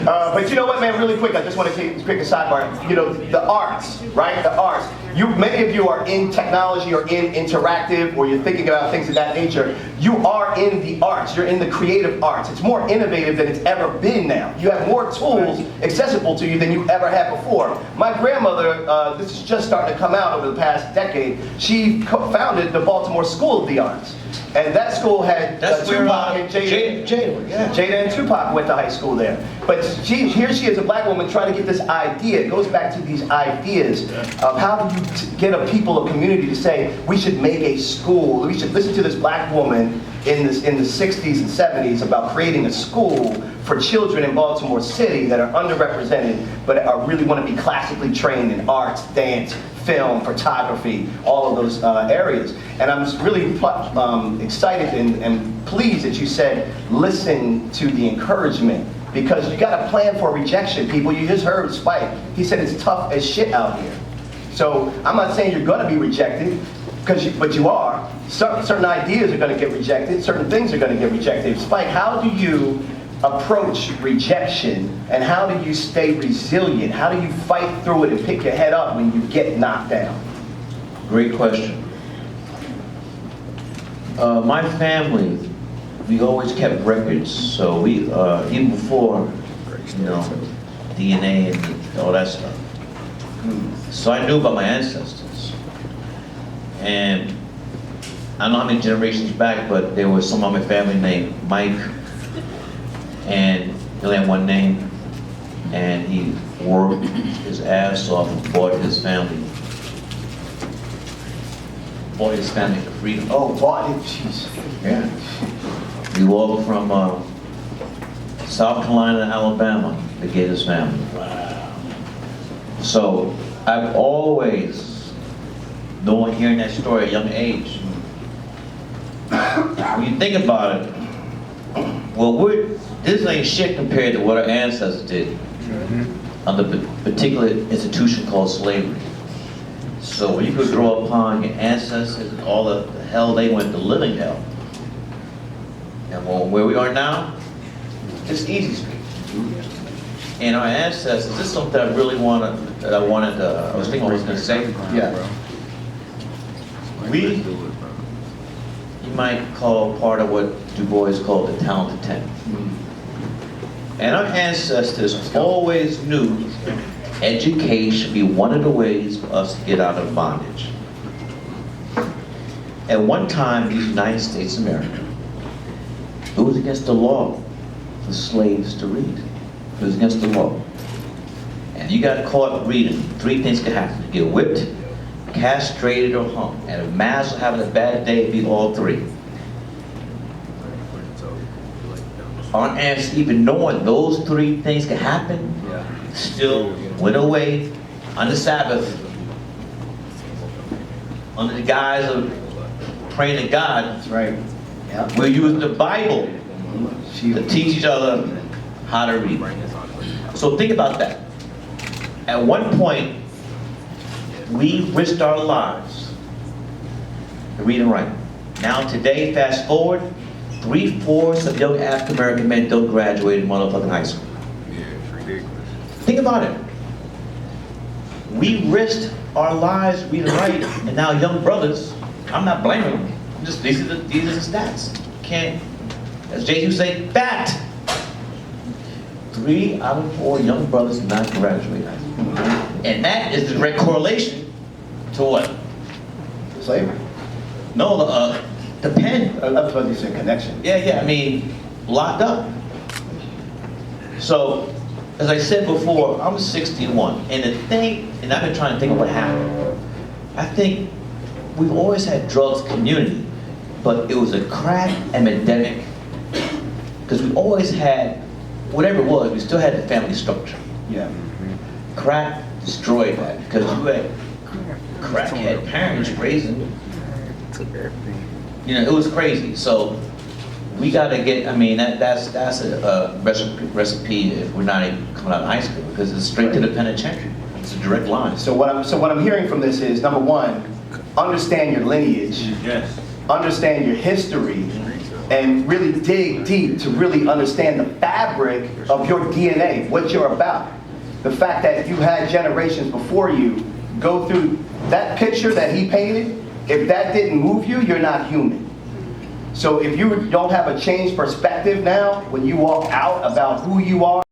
But you know what, man, really quick, I just want to take a quick sidebar. You know, the arts, right? The arts. Many of you are in technology or in interactive, or you're thinking about things of that nature. You are in the arts. You're in the creative arts. It's more innovative than it's ever been now. You have more tools accessible to you than you ever had before. My grandmother, this is just starting to come out over the past decade, she founded the Baltimore School of the Arts. And that school had Tupac and Jada and Tupac went to high school there. But here she is, a black woman, trying to get this idea. It goes back to these ideas of how do you get a people, a community to say, we should make a school. We should listen to this black woman in the 60s and 70s about creating a school for children in Baltimore City that are underrepresented, but really want to be classically trained in arts, dance, film, photography, all of those areas. And I'm just really excited and pleased that you said, listen to the encouragement, because you got to plan for rejection, people. You just heard Spike. He said it's tough as shit out here. So I'm not saying you're going to be rejected, but you are. Certain ideas are going to get rejected. Certain things are going to get rejected. Spike, how do you approach rejection, and how do you stay resilient? How do you fight through it and pick your head up when you get knocked down? Great question. My family, we always kept records, so we even before, you know, DNA and all that stuff. So I knew about my ancestors, and I don't know how many generations back, but there was someone in my family named Mike, and he only had one name, and he worked his ass off and bought his family freedom. Oh, bought it, jeez. Yeah. We walked from South Carolina to Alabama to get his family. Wow. So I've always, knowing, hearing that story at a young age, when you think about it, well, this ain't shit compared to what our ancestors did under the particular institution called slavery. So when you could draw upon your ancestors and all the hell they went to, living hell, and where we are now, it's easy street. And our ancestors, this is something I really I was thinking I was going to say. Yeah. You might call part of what Du Bois called the talented 10. And our ancestors always knew education should be one of the ways for us to get out of bondage. At one time in the United States of America, it was against the law for slaves to read. It was against the law. And you got caught reading, three things could happen. You get whipped, castrated, or hung. And if mass was having a bad day, it'd be all three. Our ancestors, even knowing those three things could happen, still went away on the Sabbath under the guise of praying to God. That's right. Yeah. We'll use the Bible to teach each other how to read. So think about that. At one point, we risked our lives to read and write. Now today, fast forward, 3/4 of young African American men don't graduate in motherfucking high school. Yeah, it's ridiculous. Think about it. We risked our lives reading and write, and now young brothers, I'm not blaming them. These are the stats. Can't, as Jay used to say, fact. 3 out of 4 young brothers do not graduate. And that is the direct correlation to what? Slavery. No, the pen. That's what you said, connection. Yeah, I mean, locked up. So, as I said before, I'm 61, and the thing, and I've been trying to think of what happened. I think we've always had drugs community, but it was a crack epidemic, because we always had, whatever it was, we still had the family structure. Yeah. Crack destroyed that, because you had crackhead parents raising, you know, it was crazy. So we got to get, I mean, that's a recipe if we're not even coming out of high school, because it's straight to the penitentiary. It's a direct line. So what I'm hearing from this is, number one, understand your lineage. Yes. Understand your history. and really dig deep to really understand the fabric of your DNA, what you're about. The fact that you had generations before you go through that picture that he painted, if that didn't move you, you're not human. So if you don't have a changed perspective now, when you walk out about who you are,